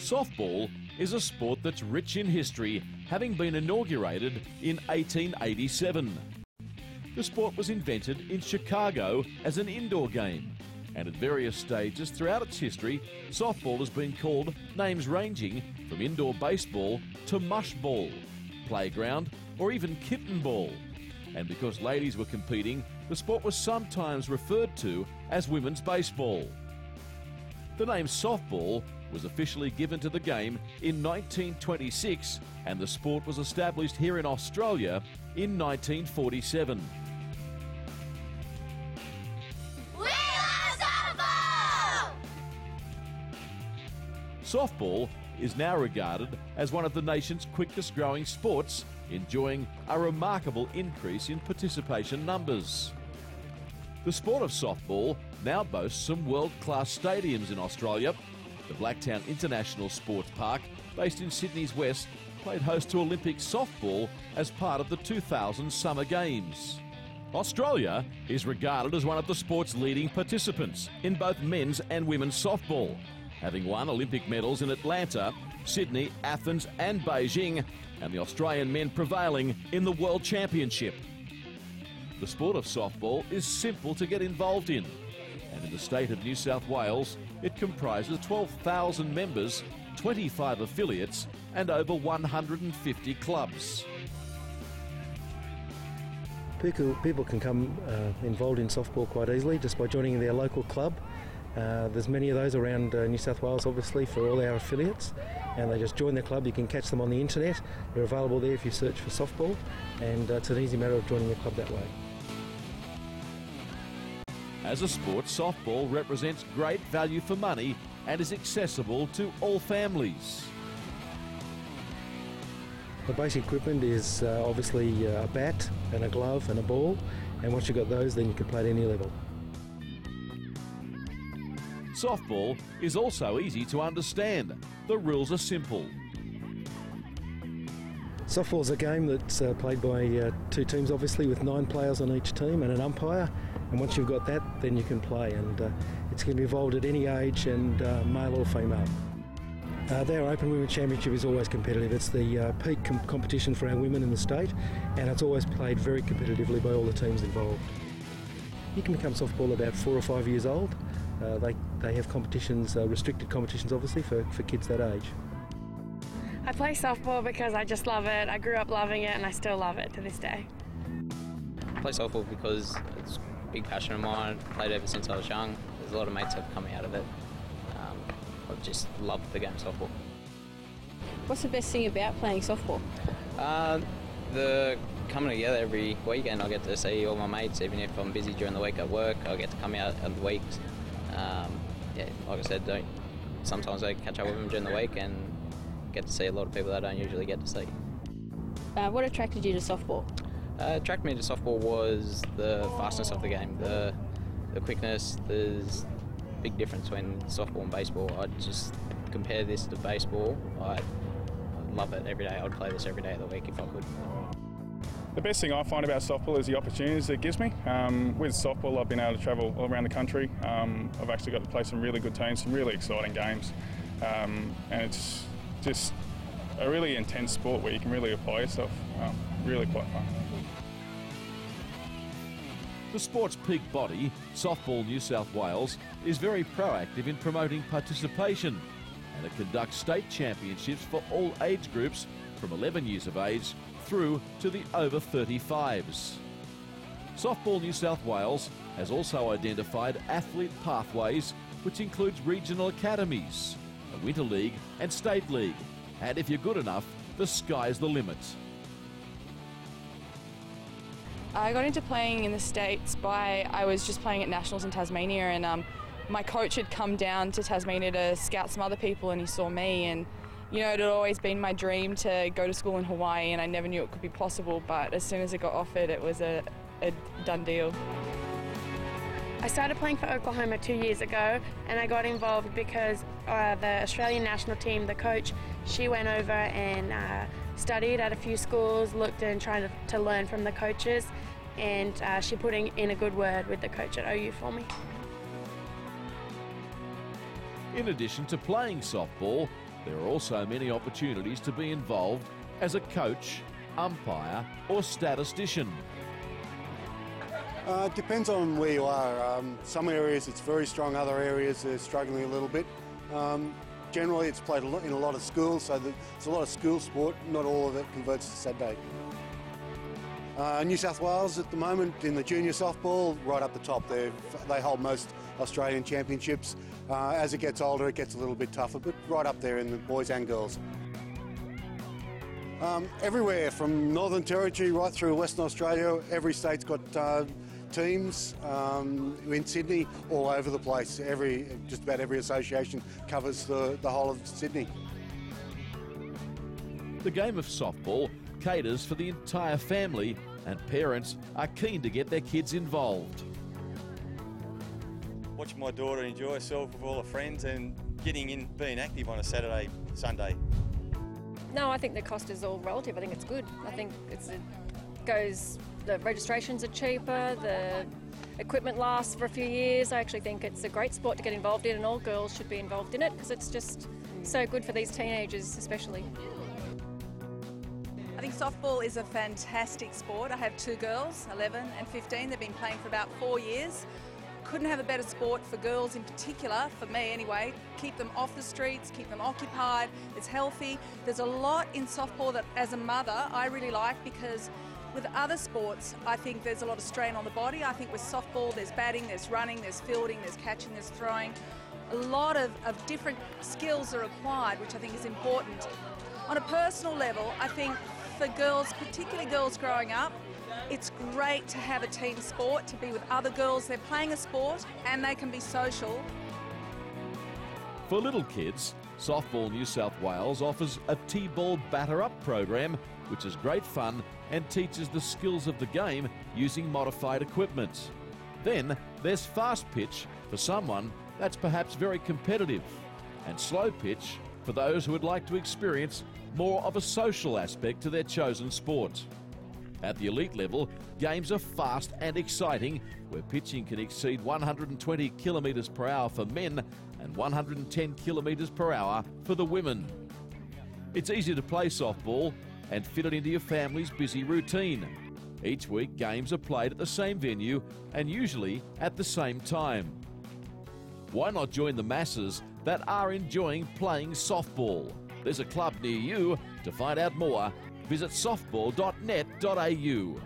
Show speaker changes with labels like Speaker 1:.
Speaker 1: Softball is a sport that's rich in history, having been inaugurated in 1887. The sport was invented in Chicago as an indoor game, and at various stages throughout its history, softball has been called names ranging from indoor baseball to mush ball, playground, or even kitten ball. And because ladies were competing, the sport was sometimes referred to as women's baseball. The name softball was officially given to the game in 1926, and the sport was established here in Australia in 1947.
Speaker 2: We love softball!
Speaker 1: Softball is now regarded as one of the nation's quickest growing sports, enjoying a remarkable increase in participation numbers. The sport of softball now boasts some world-class stadiums in Australia. The Blacktown International Sports Park, based in Sydney's west, played host to Olympic softball as part of the 2000 Summer Games. Australia is regarded as one of the sport's leading participants in both men's and women's softball, having won Olympic medals in Atlanta, Sydney, Athens and Beijing, and the Australian men prevailing in the World Championship. The sport of softball is simple to get involved in, and in the state of New South Wales, it comprises 12,000 members, 25 affiliates and over 150 clubs.
Speaker 3: People can come involved in softball quite easily just by joining their local club. There's many of those around New South Wales, obviously, for all our affiliates, and they just join their club. You can catch them on the internet. They're available there if you search for softball, and it's an easy matter of joining the club that way.
Speaker 1: As a sport, softball represents great value for money and is accessible to all families.
Speaker 3: The basic equipment is obviously a bat and a glove and a ball, and once you've got those, then you can play at any level.
Speaker 1: Softball is also easy to understand. The rules are simple.
Speaker 3: Softball is a game that's played by two teams, obviously, with 9 players on each team and an umpire. And once you've got that, then you can play. And it's going to be involved at any age, and male or female. Their Open Women's Championship is always competitive. It's the peak competition for our women in the state, and it's always played very competitively by all the teams involved. You can become softball about 4 or 5 years old. They have competitions, restricted competitions, obviously, for kids that age.
Speaker 4: I play softball because I just love it. I grew up loving it and I still love it to this day.
Speaker 5: I play softball because it's a big passion of mine. I've played ever since I was young. There's a lot of mates that have come out of it. I've just loved the game of softball.
Speaker 6: What's the best thing about playing softball?
Speaker 5: The coming together every weekend. I get to see all my mates, even if I'm busy during the week at work. I get to come out on the weeks. Like I said, sometimes I catch up with them during the week and get to see a lot of people that I don't usually get to see.
Speaker 6: What attracted you to softball?
Speaker 5: Attracted me to softball was the fastness of the game, the quickness. There's a big difference between softball and baseball. I'd just compare this to baseball. I love it every day. I'd play this every day of the week if I could.
Speaker 7: The best thing I find about softball is the opportunities it gives me. With softball, I've been able to travel all around the country. I've actually got to play some really good teams, some really exciting games, and it's just a really intense sport where you can really apply yourself. Really quite fun.
Speaker 1: The sport's peak body, Softball New South Wales, is very proactive in promoting participation, and it conducts state championships for all age groups from 11 years of age through to the over 35s. Softball New South Wales has also identified athlete pathways, which includes regional academies, a winter league and state league, and if you're good enough, the sky's the limit.
Speaker 4: I got into playing in the States I was just playing at Nationals in Tasmania, and my coach had come down to Tasmania to scout some other people, and he saw me, and you know, it had always been my dream to go to school in Hawaii, and I never knew it could be possible, but as soon as it got offered, it was a done deal.
Speaker 8: I started playing for Oklahoma 2 years ago, and I got involved because the Australian national team, the coach, she went over and studied at a few schools, looked and tried to learn from the coaches, and she put in a good word with the coach at OU for me.
Speaker 1: In addition to playing softball, There are also many opportunities to be involved as a coach, umpire or statistician.
Speaker 9: It depends on where you are. Some areas it's very strong, other areas they're struggling a little bit. Generally it's played in a lot of schools, so it's a lot of school sport, not all of it converts to Saturday. New South Wales at the moment in the junior softball, right up the top. They hold most Australian championships. As it gets older it gets a little bit tougher, but right up there in the boys and girls. Everywhere from Northern Territory right through Western Australia, every state's got teams. In Sydney, all over the place. Just about every association covers the whole of Sydney.
Speaker 1: The game of softball caters for the entire family, and parents are keen to get their kids involved.
Speaker 10: Watching my daughter enjoy herself with all her friends and being active on a Saturday, Sunday.
Speaker 6: No, I think the cost is all relative. I think it's good. I think the registrations are cheaper, the equipment lasts for a few years. I actually think it's a great sport to get involved in, and all girls should be involved in it because it's just so good for these teenagers especially.
Speaker 11: I think softball is a fantastic sport. I have two girls, 11 and 15. They've been playing for about 4 years. Couldn't have a better sport for girls in particular, for me anyway. Keep them off the streets, keep them occupied, it's healthy. There's a lot in softball that as a mother I really like, because with other sports I think there's a lot of strain on the body. I think with softball there's batting, there's running, there's fielding, there's catching, there's throwing. A lot of different skills are required, which I think is important. On a personal level, I think for girls, particularly girls growing up, it's great to have a team sport, to be with other girls. They're playing a sport and they can be social.
Speaker 1: For little kids, Softball New South Wales offers a T-ball batter-up program, which is great fun and teaches the skills of the game using modified equipment. Then there's fast pitch for someone that's perhaps very competitive, and slow pitch for those who would like to experience more of a social aspect to their chosen sport. At the elite level, games are fast and exciting, where pitching can exceed 120 kilometres per hour for men and 110 kilometres per hour for the women. It's easy to play softball and fit it into your family's busy routine. Each week, games are played at the same venue and usually at the same time. Why not join the masses that are enjoying playing softball? There's a club near you. To find out more, visit softball.net.au.